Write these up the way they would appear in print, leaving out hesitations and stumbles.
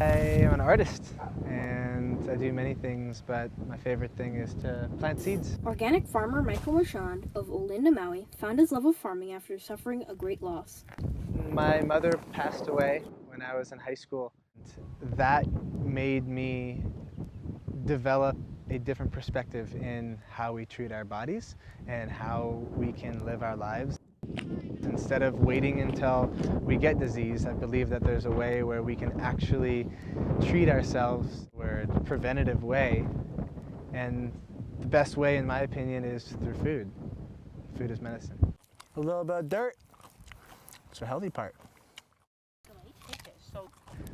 I am an artist and I do many things, but my favorite thing is to plant seeds. Organic farmer Michael Marchand of Olinda, Maui found his love of farming after suffering a great loss. My mother passed away when I was in high school. That made me develop a different perspective in how we treat our bodies and how we can live our lives. Instead of waiting until we get disease, I believe that there's a way where we can actually treat ourselves in a preventative way. And the best way, in my opinion, is through food. Food is medicine. A little bit of dirt. It's the healthy part.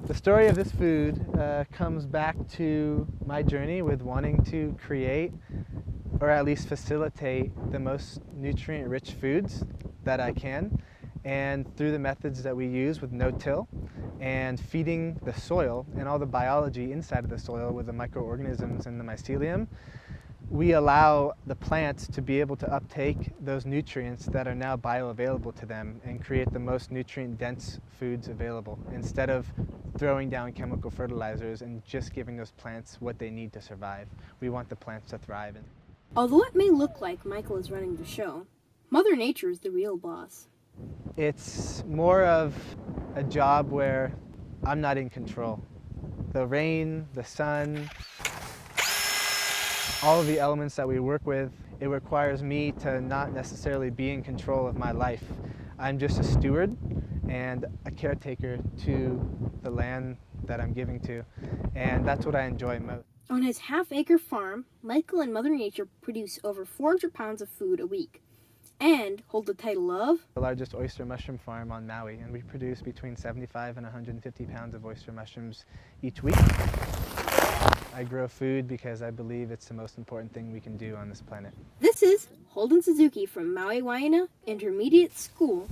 The story of this food comes back to my journey with wanting to create, or at least facilitate, the most nutrient-rich foods that I can. And through the methods that we use with no-till and feeding the soil and all the biology inside of the soil with the microorganisms and the mycelium, we allow the plants to be able to uptake those nutrients that are now bioavailable to them and create the most nutrient-dense foods available instead of throwing down chemical fertilizers and just giving those plants what they need to survive. We want the plants to thrive. Although it may look like Michael is running the show, Mother Nature is the real boss. It's more of a job where I'm not in control. The rain, the sun, all of the elements that we work with, it requires me to not necessarily be in control of my life. I'm just a steward and a caretaker to the land that I'm giving to, and that's what I enjoy most. On his half-acre farm, Michael and Mother Nature produce over 400 pounds of food a week and hold the title of The largest oyster mushroom farm on Maui, and we produce between 75 and 150 pounds of oyster mushrooms each week. I grow food because I believe it's the most important thing we can do on this planet. This is Holden Suzuki from Maui Weana Intermediate School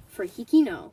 for Hiki No.